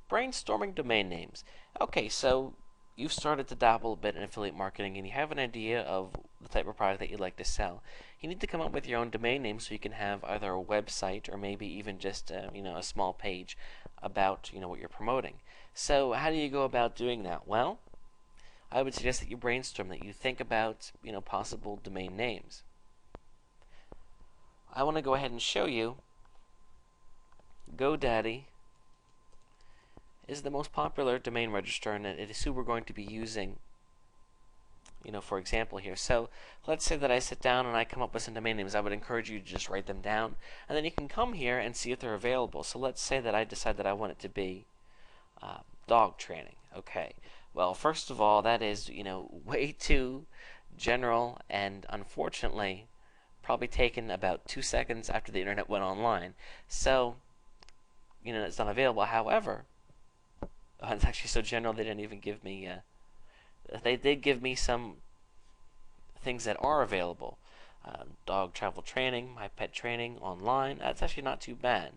brainstorming domain names. Okay, so you've started to dabble a bit in affiliate marketing and you have an idea of the type of product that you'd like to sell. You need to come up with your own domain name so you can have either a website or maybe even just a small page about what you're promoting. So how do you go about doing that? Well, I would suggest that you brainstorm, that you think about possible domain names. I want to go ahead and show you GoDaddy is the most popular domain registrar, and it is who we're going to be using, for example here. So let's say that I sit down and I come up with some domain names. I would encourage you to just write them down, and then you can come here and see if they're available. So let's say that I decide that I want it to be dog training. Okay. Well, first of all, that is way too general, and unfortunately, probably taken about 2 seconds after the internet went online. So it's not available. However, it's actually so general they didn't even give me. They did give me some things that are available. Dog travel training, my pet training online. That's actually not too bad.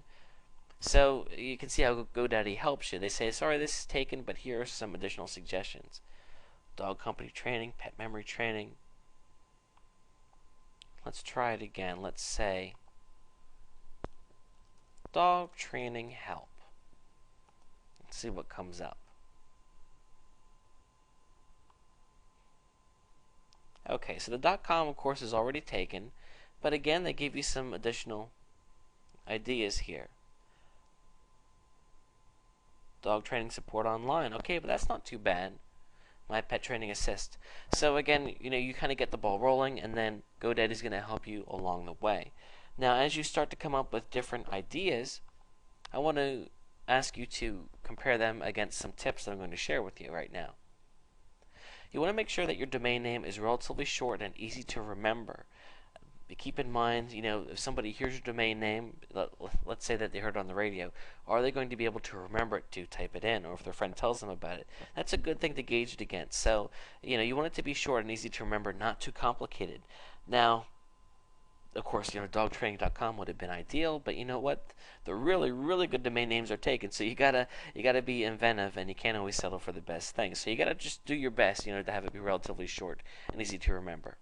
So you can see how GoDaddy helps you. They say, sorry, this is taken, but here are some additional suggestions. Dog company training, pet memory training. Let's try it again. Let's say dog training help. Let's see what comes up. Okay, so the .com, of course, is already taken, but again, they give you some additional ideas here. Dog training support online. Okay, but that's not too bad. My pet training assist. So again, you kind of get the ball rolling, and then GoDaddy is going to help you along the way. Now, as you start to come up with different ideas, I want to ask you to compare them against some tips that I'm going to share with you right now. You want to make sure that your domain name is relatively short and easy to remember. Keep in mind, if somebody hears your domain name, let's say that they heard it on the radio, are they going to be able to remember it to type it in, or if their friend tells them about it? That's a good thing to gauge it against. So, you want it to be short and easy to remember, not too complicated. Now, of course, dogtraining.com would have been ideal, but you know what? The really, really good domain names are taken, so you gotta be inventive, and you can't always settle for the best thing. So you gotta just do your best, to have it be relatively short and easy to remember.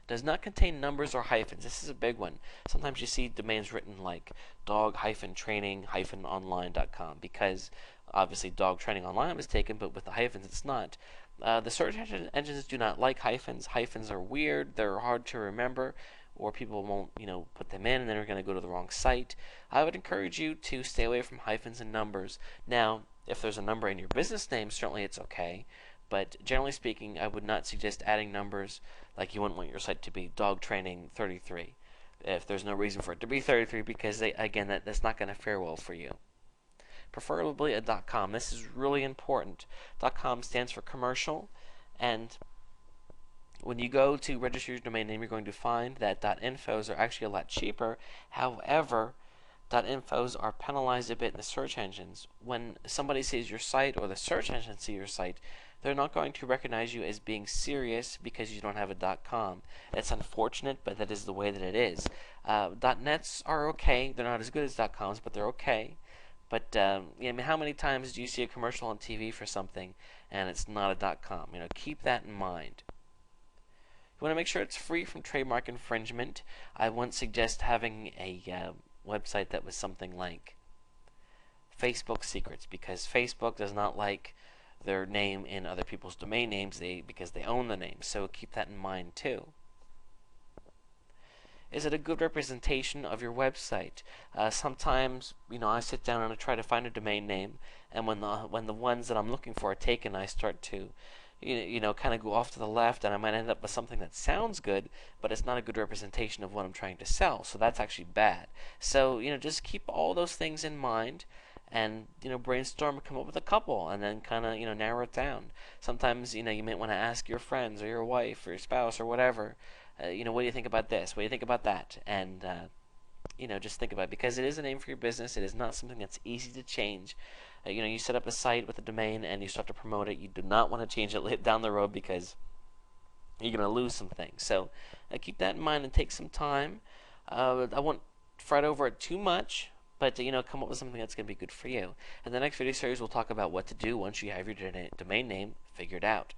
Does not contain numbers or hyphens. This is a big one. Sometimes you see domains written like dog-training-online.com because obviously dog training online was taken, but with the hyphens it's not. The search engines do not like hyphens. Hyphens are weird. They're hard to remember, or people won't, put them in, and then they're going to go to the wrong site. I would encourage you to stay away from hyphens and numbers. Now, if there's a number in your business name, certainly it's okay. But generally speaking, I would not suggest adding numbers, like you wouldn't want your site to be dog training 33 if there's no reason for it to be 33, because that's not going to fare well for you. Preferably a .com. This is really important. .com stands for commercial, and when you go to register your domain name, you're going to find that .infos are actually a lot cheaper. However, .infos are penalized a bit in the search engines. When somebody sees your site, or the search engines see your site, they're not going to recognize you as being serious because you don't have a .com. It's unfortunate, but that is the way that it is. .nets are okay. They're not as good as .coms, but they're okay. But how many times do you see a commercial on TV for something and it's not a .com? Keep that in mind. You want to make sure it's free from trademark infringement. I wouldn't suggest having a website that was something like Facebook Secrets, because Facebook does not like their name in other people's domain names because they own the name. So keep that in mind too. Is it a good representation of your website? Sometimes, I sit down and I try to find a domain name, and when the ones that I'm looking for are taken, I start to kind of go off to the left, and I might end up with something that sounds good, but it's not a good representation of what I'm trying to sell. So that's actually bad. So just keep all those things in mind, and brainstorm and come up with a couple, and then kind of narrow it down. Sometimes you might want to ask your friends or your wife or your spouse or whatever, what do you think about this? What do you think about that? And just think about it, because it is a name for your business. It is not something that's easy to change. You set up a site with a domain and you start to promote it. You do not want to change it down the road because you're going to lose some things. So keep that in mind and take some time. I won't fret over it too much, But come up with something that's going to be good for you. In the next video series, we'll talk about what to do once you have your domain name figured out.